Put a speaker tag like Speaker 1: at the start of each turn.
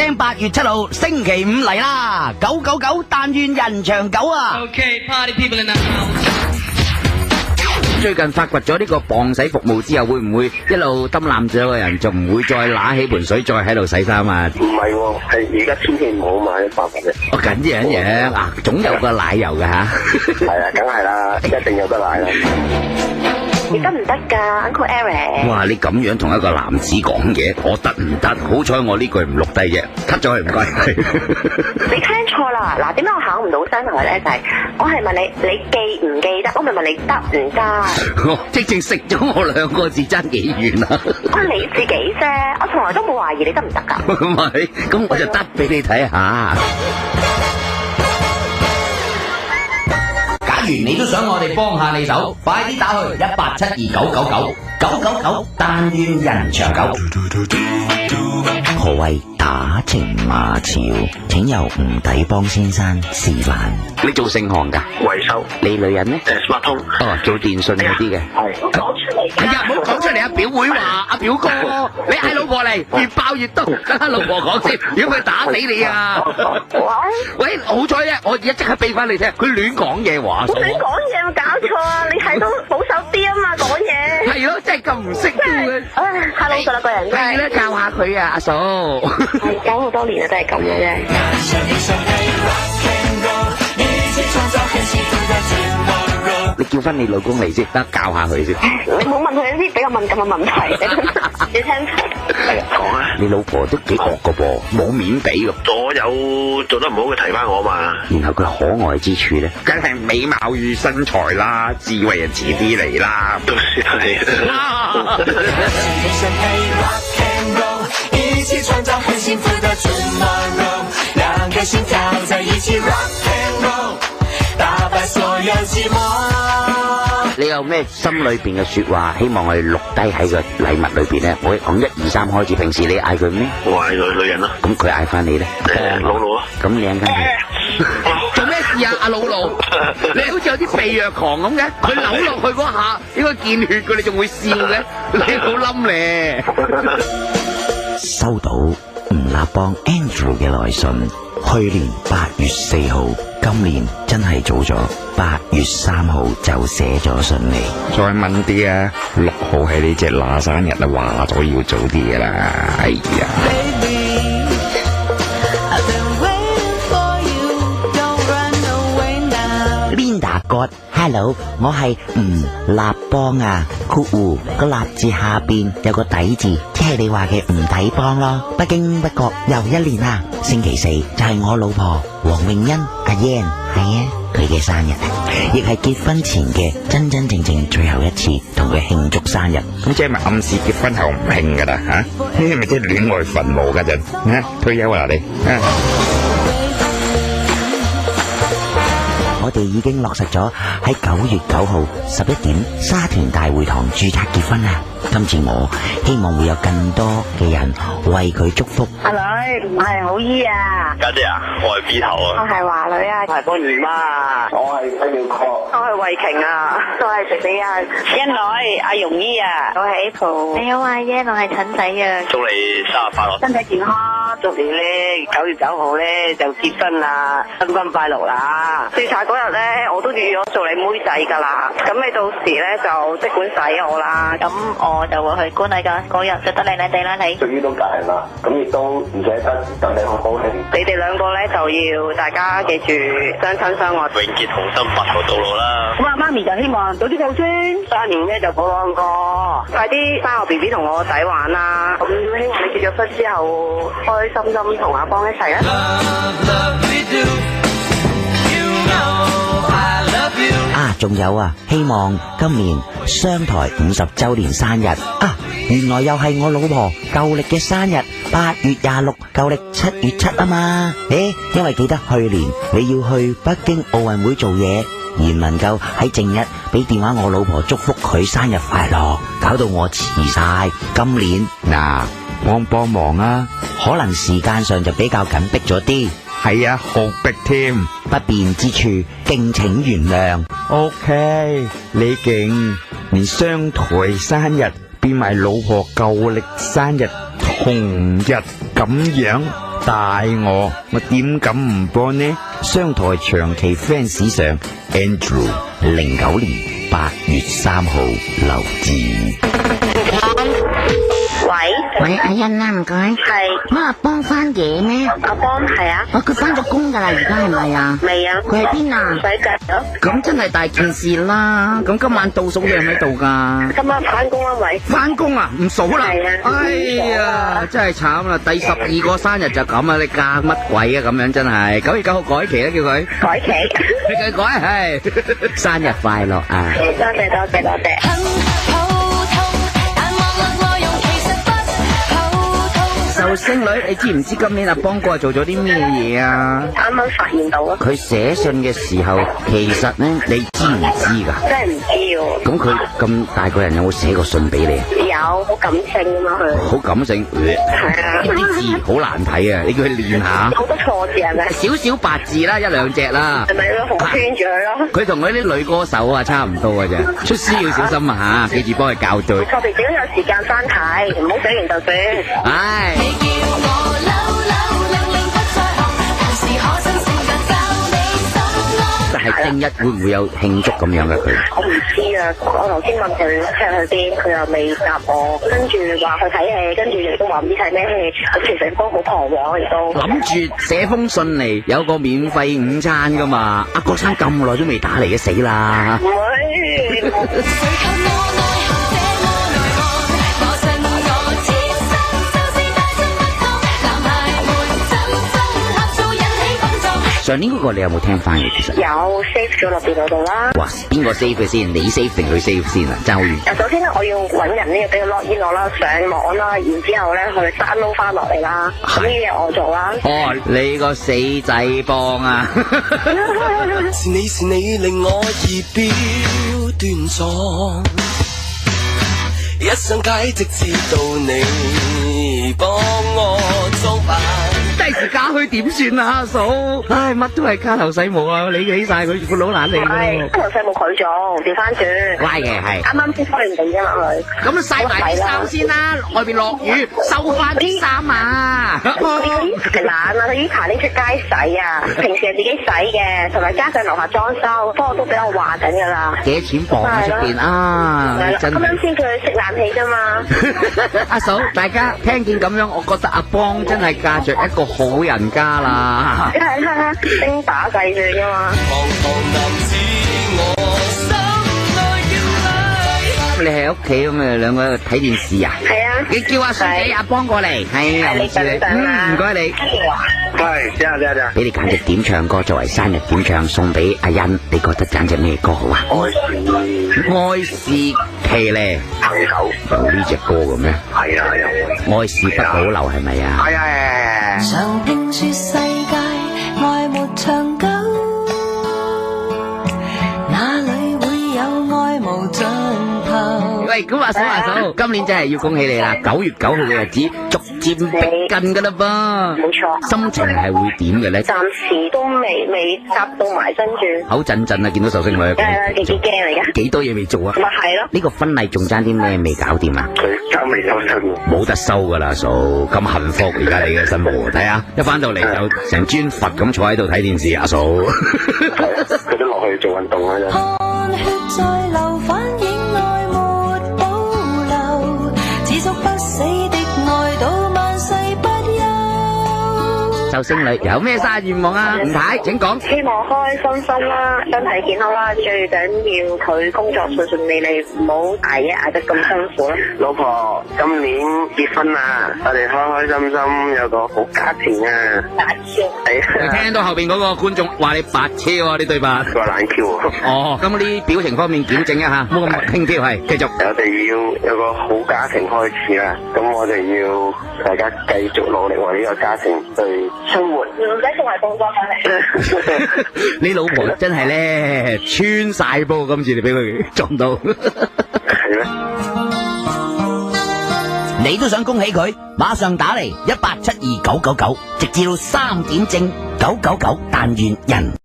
Speaker 1: 聲8月7號星期5嚟啦，999但願人長久啊！
Speaker 2: Okay, party people in the house.
Speaker 3: 最近發掘咗呢個磅洗服務之後，會唔會一路抌攬住個人，就唔會再揦起盆水再喺度洗衫啊？
Speaker 4: 唔係喎，係而家千祈唔好買白粉嘅。
Speaker 3: 哦，咁樣啊，總有個奶油㗎吓。
Speaker 4: 係啊，梗係啦，一定有得奶啦。
Speaker 5: 你得唔得㗎 Uncle Eric？
Speaker 3: 哇！你咁樣同一個男子講嘢，我得唔得？好彩我呢句唔錄低啫，cut咗佢唔該。
Speaker 5: 你聽錯啦！嗱，點解我考唔到新台咧？就係我係問你，你記唔記得？我咪問你得唔得？
Speaker 3: 直情食咗我2個字爭幾遠啊！
Speaker 5: 我係你自己啫，我從來都冇懷疑你得唔得㗎。
Speaker 3: 唔係，咁我就得俾你睇下。
Speaker 1: 假如你都想我哋幫下你手，快啲打去1872999，999但願人長久。
Speaker 6: 何謂打情罵俏？請由吳底幫先生示範。
Speaker 3: 你做盛行㗎？
Speaker 4: 維修
Speaker 3: 你女人呢？Smart
Speaker 4: 通
Speaker 3: 哦，做電信嗰啲嘅。
Speaker 4: 係。
Speaker 5: 講出嚟。
Speaker 3: 係啊，唔好講出嚟啊！表妹話：阿表哥，你嗌老婆嚟，越爆越多。等下老婆講先，如果佢打死你啊！喂，好彩啊！我而家即刻俾翻你聽，佢亂講嘢話。
Speaker 5: 你講嘢有冇搞錯啊？你係都保守啲啊嘛，講嘢。
Speaker 3: 係咯，真係咁唔識嘅。
Speaker 5: 唉，太老實啦個人真係。
Speaker 3: 係啦，教下佢啊，阿嫂。
Speaker 5: 係搞好多年啦，都係咁嘅啫。
Speaker 3: 你叫翻你老公嚟先，得教下佢先。
Speaker 5: 你唔好問佢啲比較敏感嘅問題，你聽。
Speaker 4: 講啊！
Speaker 3: 你老婆都幾惡噶噃，冇面俾㗎。
Speaker 4: 所有做得唔好嘅提翻我嘛。
Speaker 3: 然後佢可愛之處咧，梗係美貌與身材啦，智慧人遲啲嚟啦。
Speaker 4: 都算係。
Speaker 7: 一起創造很幸福的 tomorrow， 讓開心跳在一起 rock and roll， 打敗所有寂寞。
Speaker 3: 你有咩心裏邊嘅說話，希望我哋錄低喺個禮物裏邊咧？我講1、2、3開始。平時你嗌佢咩？
Speaker 4: 我嗌佢女人咯。
Speaker 3: 咁佢嗌翻你咧？
Speaker 4: 老老啊。
Speaker 3: 咁你陣間做咩事啊？阿老老，你好似有啲被虐狂咁嘅。佢扭落去嗰下應該見血嘅，你仲會笑嘅？你好冧咧！
Speaker 6: 收到吳立邦 Andrew 嘅來信，去年8月4號，今年真係早咗，8月3號就寫咗信嚟。
Speaker 3: 再問啲啊，6號係你隻乸生日啊，話咗要早啲嘅啦。哎呀！Linda
Speaker 6: God，Hello， 我係吳立邦啊，括弧個立字下邊有個底字，即係你話嘅吳底邦咯。不經不覺又1年啦，星期4就係我老婆黃詠欣阿 Yan， 係啊，佢嘅生日，亦係結婚前嘅真真正正最後一次同佢慶祝生日。
Speaker 3: 咁即係咪暗示結婚後唔慶噶啦？吓，呢係咪即係戀愛墳墓嗰陣？退休啦你啊！
Speaker 6: 我哋已經落實咗喺9月9號11點沙田大會堂註冊結婚啦。今次我希望會有更多嘅人為佢祝福。
Speaker 5: 阿女，我係好姨啊。
Speaker 4: 家姐啊，我係 B 頭啊。
Speaker 5: 我係華女啊。
Speaker 4: 我係幫姨媽啊。我係雞鳥確。
Speaker 5: 我係慧瓊啊。我係食你啊。欣女，阿容姨啊。我係 Apple。你好啊，Yan，我係陳仔啊。
Speaker 4: 祝你生日快樂，
Speaker 5: 身體健康。祝你咧9月9號咧就結婚啦，新婚快樂啦！註冊嗰日咧，我都預咗做你妹仔噶啦。咁你到時咧就即管使我啦。咁我就會去觀禮噶，嗰日就得靚靚地啦你。
Speaker 4: 終於都嫁人啦，咁亦都唔捨得，等你好高興。
Speaker 5: 你哋兩個咧就要大家記住相親相愛，
Speaker 4: 永結同心，白頭到老啦。
Speaker 5: 咁啊，媽咪就希望早啲抱孫，3年咧就抱兩個，快啲生個 BB 同我個仔玩啦。咁希望你結咗婚之後開心心同阿邦一齊啊！
Speaker 6: 啊，仲有啊，希望今年商台50周年生日啊，原來又係我老婆舊曆嘅生日，8月26，舊曆7月7啊嘛。因為記得去年你要去北京奧運會做嘢，而唔能夠喺正日俾電話我老婆祝福佢生日快樂，搞到我遲晒。今年嗱，幫忙啊，可能時間上就比較緊迫咗啲。
Speaker 3: 係啊，好逼添，
Speaker 6: 不便之處敬請原諒。
Speaker 3: OK，你勁，連商台生日變埋老婆舊曆生日同日咁樣，
Speaker 6: 大我點敢唔幫呢？商台長期 fans 上 Andrew 09年8月3號留字。
Speaker 8: 喂，阿欣啊，唔該。
Speaker 5: 係
Speaker 8: 乜阿邦翻嘢咩？
Speaker 5: 阿邦係啊，
Speaker 8: 佢翻咗工噶啦，而家係咪啊？
Speaker 5: 未啊？
Speaker 8: 佢喺邊啊？
Speaker 5: 洗腳咯。
Speaker 8: 咁真係大件事啦！咁今晚倒數你喺度噶？
Speaker 5: 今晚翻工啊，喂。
Speaker 8: 翻工啊？唔數啦。
Speaker 5: 係啊。
Speaker 8: 哎呀，真係慘啦！第12個生日就咁啊！你嫁乜鬼啊？咁樣真係9月9號改期啦，叫佢。
Speaker 5: 改期。
Speaker 8: 你繼續改係。生日快樂啊！
Speaker 5: 多謝多謝多謝。
Speaker 8: 壽星女，你知唔知今年阿邦哥做咗啲咩嘢啊？
Speaker 5: 啱啱發現到啊！
Speaker 6: 佢寫信嘅時候，其實呢，你知唔知噶？
Speaker 5: 真係唔知喎。
Speaker 6: 咁佢咁大個人有冇寫過信俾你啊？
Speaker 5: 有，好感性啊嘛佢。
Speaker 6: 好感性，
Speaker 5: 係啊。
Speaker 6: 啲字好難睇啊！你叫佢練下。
Speaker 5: 好多錯字係咪？
Speaker 8: 少少白字啦，一兩隻啦。
Speaker 5: 係咪咯？紅圈住佢咯。
Speaker 8: 佢同嗰啲女歌手啊差唔多嘅啫，出師要小心啊吓，記住幫佢校對。
Speaker 5: 錯別字都有時間翻睇，唔好寫完就算。
Speaker 8: 唉。但係正一會唔會有慶祝咁樣嘅佢？
Speaker 5: 我唔知啊，我頭先問佢去邊，佢又未答我，跟住話去睇戲，跟住亦都話唔知睇咩戲，咁其實都好彷徨亦都。
Speaker 8: 諗住寫封信嚟，有個免費午餐噶嘛？阿郭生咁耐都未打嚟嘅，死啦！
Speaker 5: 唔會。
Speaker 6: 上年嗰個你有冇聽翻嘅？其實
Speaker 5: 有 save 咗落電腦度啦。
Speaker 6: 哇，邊個 save 佢先？你 save 定佢 save 先啊？爭好遠。
Speaker 5: 首先咧，我要揾人呢，俾佢 login 我啦，上網啦，然之後咧去 download 翻落嚟啦。咁呢啲嘢我做啦。
Speaker 8: 哦，你個死仔幫啊！
Speaker 7: 是你令我儀表端莊，一上街直至到你幫我裝扮。
Speaker 8: 第時嫁去點算啊，阿嫂？唉，乜都係家頭細務啊，你起晒佢個老懶嚟
Speaker 5: 係，家頭細務佢做，調翻轉。
Speaker 8: 乖嘅係。
Speaker 5: 啱啱先開完地啫嘛佢。
Speaker 8: 咁曬埋啲衫先啦，外邊落雨，收翻啲衫啊！
Speaker 5: 係懶啊，佢呢排拎出街洗啊，平時係自己洗嘅，同埋加上樓下裝修，不過都俾我話緊噶啦。
Speaker 8: 幾多錢磅啊出邊啊？
Speaker 5: 啱啱先佢熄冷氣啫嘛。
Speaker 8: 阿嫂，大家聽見咁樣，我覺得阿邦真係嫁着一個好人家啦。
Speaker 5: 係，精打細算噶嘛。
Speaker 8: 你喺屋企咁啊，兩個睇電視啊？
Speaker 5: 係啊。
Speaker 8: 你叫阿嫂仔阿邦過嚟，係啊，
Speaker 5: 你等等啊。
Speaker 8: 唔該你。
Speaker 4: 係，聽下。
Speaker 6: 俾你揀隻點唱歌作為生日點唱送俾阿欣，你覺得揀隻咩歌好啊？
Speaker 8: 愛是奇咧，
Speaker 4: 朋友。
Speaker 6: 有呢隻歌嘅咩？
Speaker 4: 係啊，有。
Speaker 6: 愛是不保留係咪啊？
Speaker 4: 係啊。
Speaker 7: 常聽說世界愛沒長久，哪裏會有愛無盡頭？
Speaker 8: 喂，咁阿嫂，今年真係要恭喜你啦！9月9號嘅日子逐漸逼近噶啦噃，
Speaker 5: 冇錯。
Speaker 8: 心情係會點嘅咧？
Speaker 5: 暫時都未搭到埋身住。
Speaker 8: 口震震啊！見到壽星女，
Speaker 5: 係啊，幾驚嚟㗎。
Speaker 8: 幾多嘢未做啊？
Speaker 5: 咪係咯。
Speaker 6: 呢個婚禮仲爭啲咩未搞掂啊？
Speaker 4: 佢爭未收身。
Speaker 8: 冇得收噶啦，嫂咁幸福而家你嘅新抱，睇下一翻到嚟就成尊佛咁坐喺度睇電視，阿嫂。
Speaker 4: 佢都落去做運動啦啫。
Speaker 7: 汗血在流，反映愛沒保留，只足不死的愛到萬世不休。
Speaker 8: 壽星女有咩生日願望啊？吳太請講。
Speaker 5: 希望開開心心啦，身體健康啦，最緊要佢工作順順利利，唔好捱夜捱得咁辛苦啦。
Speaker 4: 老婆，今年結婚啦，我哋開開心心有個好家庭啊！
Speaker 5: 大超
Speaker 8: 你聽到後邊嗰個觀眾話你白超啊，呢對白。
Speaker 4: 佢話懶 Q 啊！
Speaker 8: 哦，咁啲表情方面檢正一下，冇咁輕佻，係繼續。
Speaker 4: 我哋要有個好家庭開始啦，咁我哋要大家繼續努力為呢個家庭去生活。
Speaker 5: 唔使送埋咁多翻嚟。
Speaker 8: 你老婆真係咧穿晒煲，今次你俾佢撞到。
Speaker 4: 係咩？
Speaker 1: 你都想恭喜佢，馬上打嚟18729999，直至到3點正999，但願人。